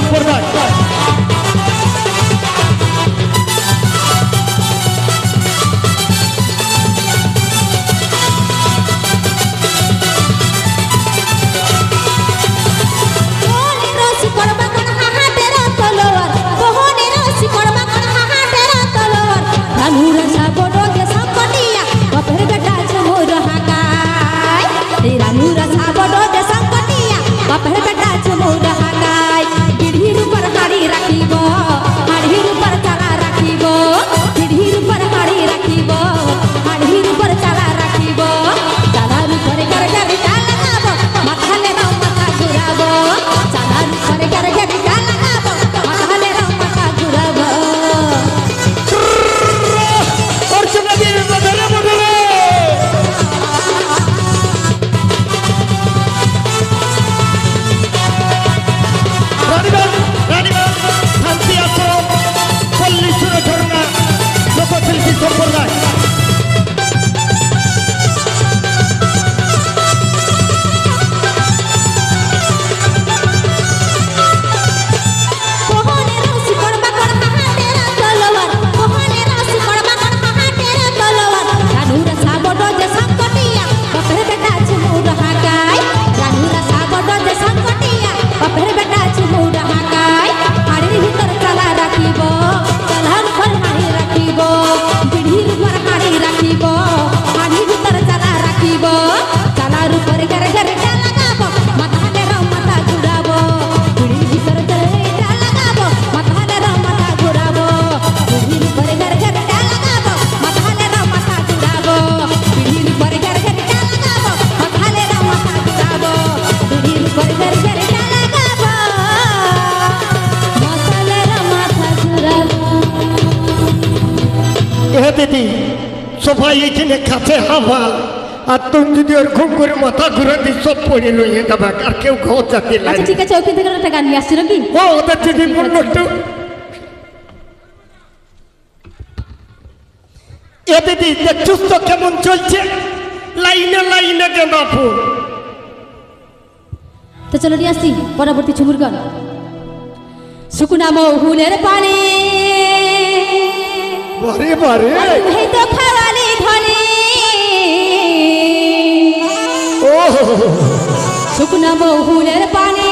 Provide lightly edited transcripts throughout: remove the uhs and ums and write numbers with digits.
সম্প্রদায়। দিদি সবাই এখানে কাছে হাওয়াল আর তুমি যদি ওরকম করে মাথা ঘুরে দিই সব পড়ে লইয়ে যাবে আর কেউ ঘর যাতে আচ্ছা ঠিক আছে ওখান থেকে একটা গান নিয়ে আসছি নাকি ও ওদের যদি বললো একটু এ দিদি দেখছিস তো কেমন চলছে লাইনে লাইনে গেঁদা ফুল তো চলো নিয়ে আসছি পরবর্তী ঝুমুর গান শুকনা মহুলের পানি বারে বারে এই তো খাওয়ালি ধনে ও শুকনা মহুলের পানি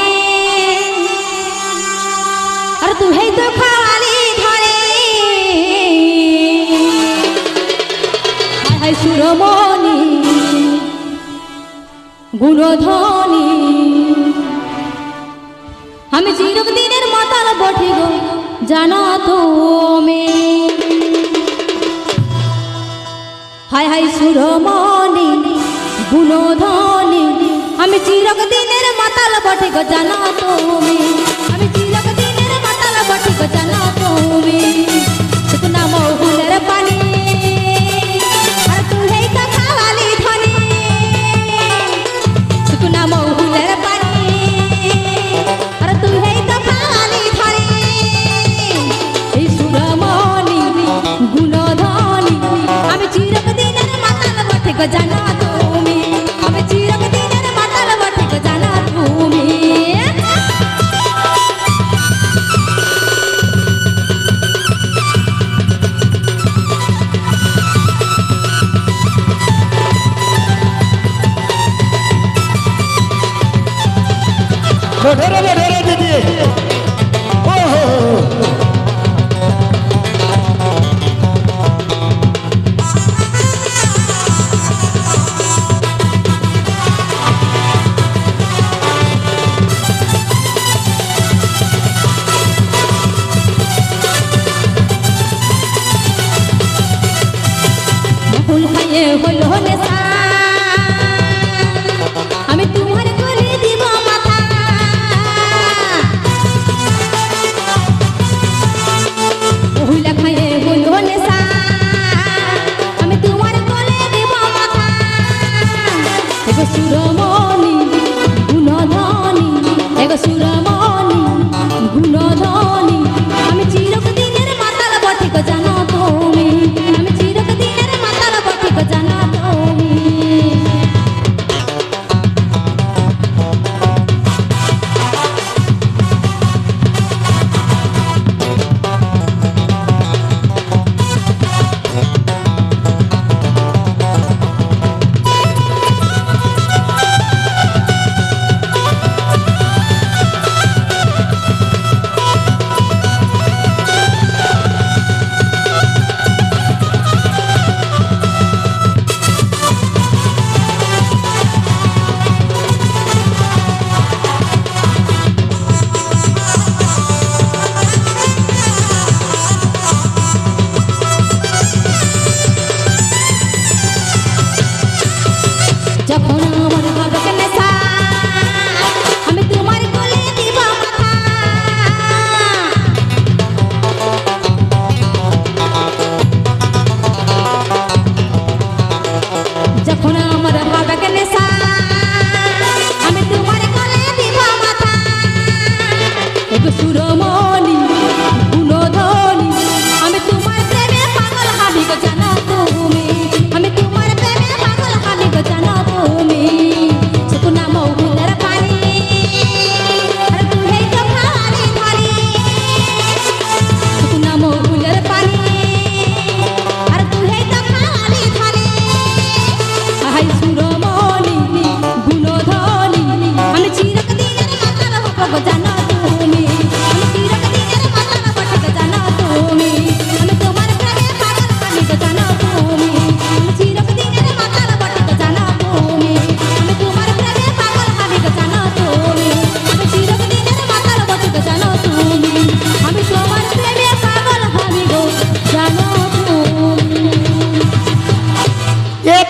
আর তুই এই তো খাওয়ালি ধনে হাই সুরমণি গুণধনী আমি চিরক দিনের মাতাল বঠি গো জানো তুমি হাই হাই সুরমণি গুণধনী আমি চিরক দিনের মাতাল বঠি গো জানো তুমি আমি চিরক দিনের মাতাল বঠি গো জানো তুমি শুকনা মহুলের পানি আর তুই এই তো খাওয়ালি ধনী শুকনা মহুলের পানি আর তুই এই তো খাওয়ালি ধনী এই সুরমণি গুণধনী আমি চিরক দিনের মাতাল বঠি গো জানো তুমি আমি চিরক দিনের মাতাল বঠি গো জানো তুমি ধরে ধরে দিদি ও ফুল খাইয়ে হলো নেশা আমি তোমার কোলে দিব মাথা ফুল খাইয়ে হলো নেশা আমি তোমার কোলে দিব মাথা এগো সুরমণি গুণধনী এগো সুরমণি গুণধনী আমি চিরক দিনের মাতাল বঠি গো জানো তুমি আমি চিরক দিনের মাতাল বঠি গো জানো তুমি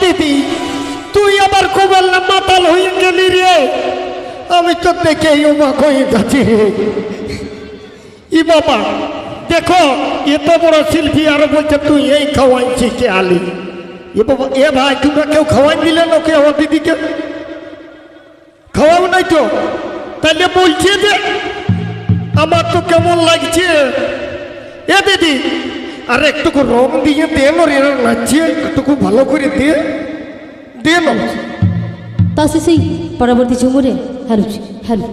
দিদি তুই আবার কবল না মাতাল হয়ে গেলি রে আমি তো দেখে অবাক হয়ে যাচ্ছি রে ই বাবা দেখো এত বড় শিল্পী আরো বলছে তুই এই খাওয়াইছি কে আলি এ বাবা এ ভাই তোমরা কেউ খাওয়াই দিলে নাকি আমার দিদিকে খাওয়াও নাই তো তাহলে বলছে যে আমার তো কেমন লাগছে এ দিদি আর একটু রং দিয়ে দেন রে নাচছে একটু ভালো করে দে দেন তা সেই পরবর্তী ঝুমুরে হ্যালো হ্যালো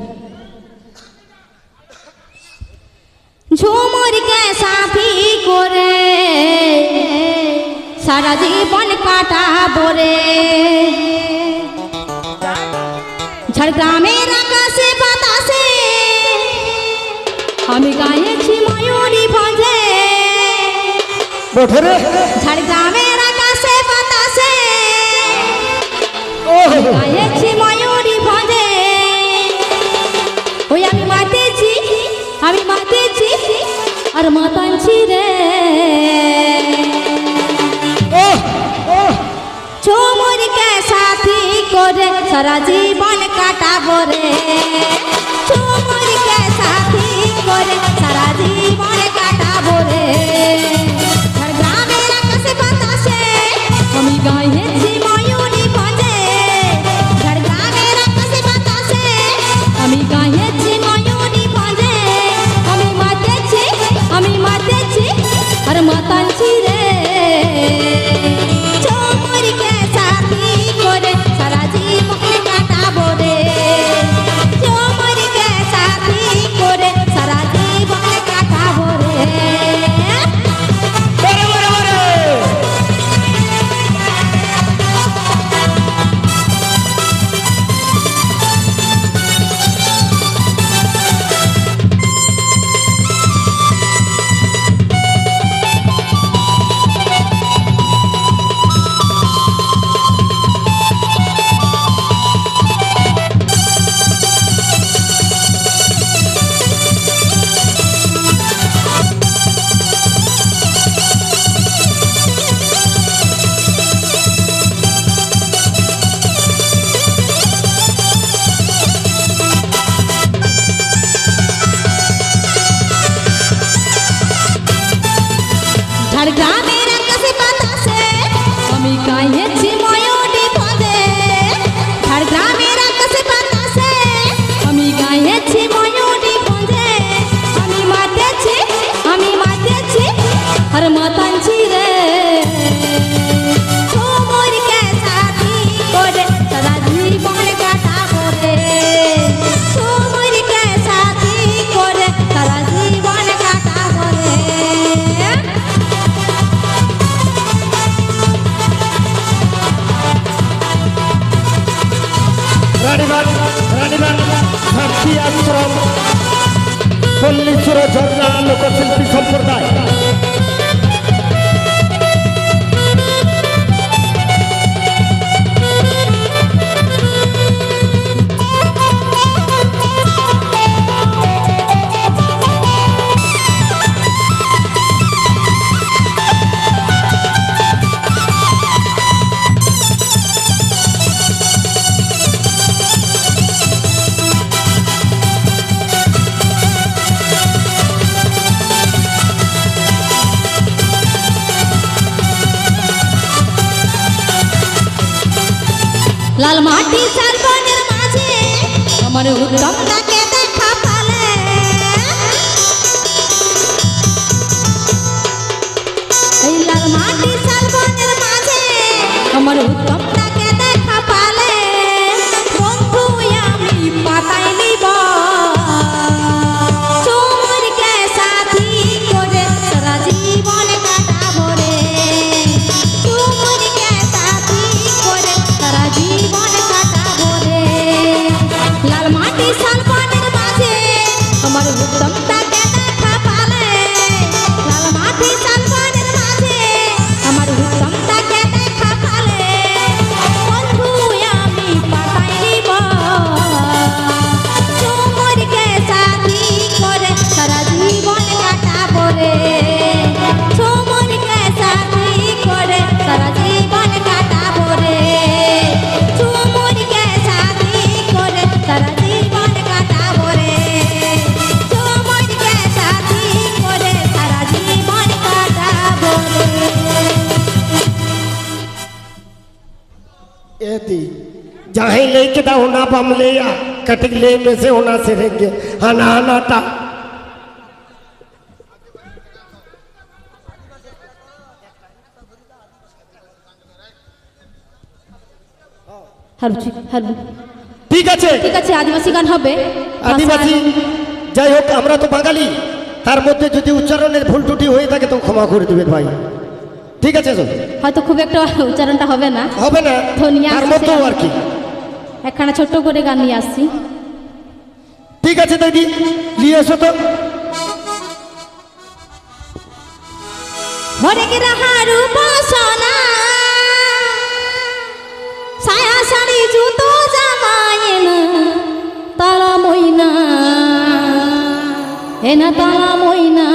ঝুমুর কে সাথী করে সারা জীবন কাটাবো রে ঝাড়গ্রামের আকাশে বাতাসে আমি গাইছি ময়ূরী ভঞ্জে ঝাড়গ্রামের আকাশে বাতাসে গাইছি ময়ূরী ভঞ্জে ওই আমি মাতেছি আর মাতানছি রে ঝুমুর কে সাথী করে সারা জীবন কাটাবো রে ঝুমুর কে সাথী করে সারা জীবন কাটাবো রে ঝাড়গ্রামের আকাশে বাতাসে আমি গাইছি ময়ূরী ভঞ্জে ঝাড়গ্রামের আকাশে বাতাসে আমি গাইছি ময়ূরী ভঞ্জে আমি মাতেছি আর মাতানছি রে ঝুমুর কে সাথী করে সারা জীবন কাটাবো রে ঝুমুর কে সাথী করে সারা জীবন কাটাবো রে ঝাড়গ্রামের আকাশে বাতাসে আমি গাইছি ময়ূরী ভঞ্জে ঝাড়গ্রামের আকাশে বাতাসে আমি গাইছি ময়ূরী ভঞ্জে আমি মাতেছি আর মাতানছি রে ঝুমুর কে সাথী করে সারা জীবন কাটাবো রে ঝুমুর কে সাথী করে সারা জীবন কাটাবো রে রানীবাগ সাক্ষী আশ্রম পল্লীশ্বর ঝর্ণা লোকশিল্পী সম্প্রদায় লাল মাটি শালবনের মাঝে আমার উত্তমটাকে দেখা পালে এই লাল মাটি শালবনের মাঝে আমার উত্তমটাকে দেখা পালে বন্ধু আমি পাতাই নিব ঝুমুর কে সাথী করে সারা জীবন কাটাবো রে ঝুমুর কে সাথী করে সারা জীবন কাটাবো রে লাল মাটি শালবনের মাঝে আমার উত্তমটাকে দেখা পালে লাল মাটি শালবনের মাঝে আমার উত্তমটাকে দেখা পালে एती जहाँ लेके दा होना बम ले या कटिक ले में से होना से रहेंगे हना हना टा হারুছি হারু ঠিক আছে আদিবাসী গান হবে আদিবাসী যাই হোক আমরা তো বাঙালি তার মধ্যে যদি উচ্চারণের ভুল ত্রুটি হয়ে থাকে তো ক্ষমা করে দেবেন ভাই ঠিক আছে তো হয়তো খুব একটা উচ্চারণটা হবে না তো নিয়ে তার মধ্যেও আর কি একখানা ছোট্ট করে গান নিয়ে আসছি ঠিক আছে দিদি নিয়ে এসো তো হরেক রাহার উপাসনা ছায়া শাড়ি জুতো জামাইন তালা মইনা এনা তালা মইনা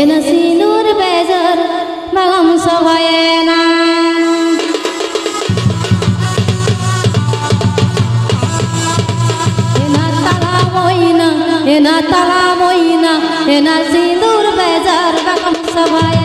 এনা সিনুর বেজার বাগাম সভায়না এনা তালা মইনা এনা সিন্দুর বেজার বাগাম সভায়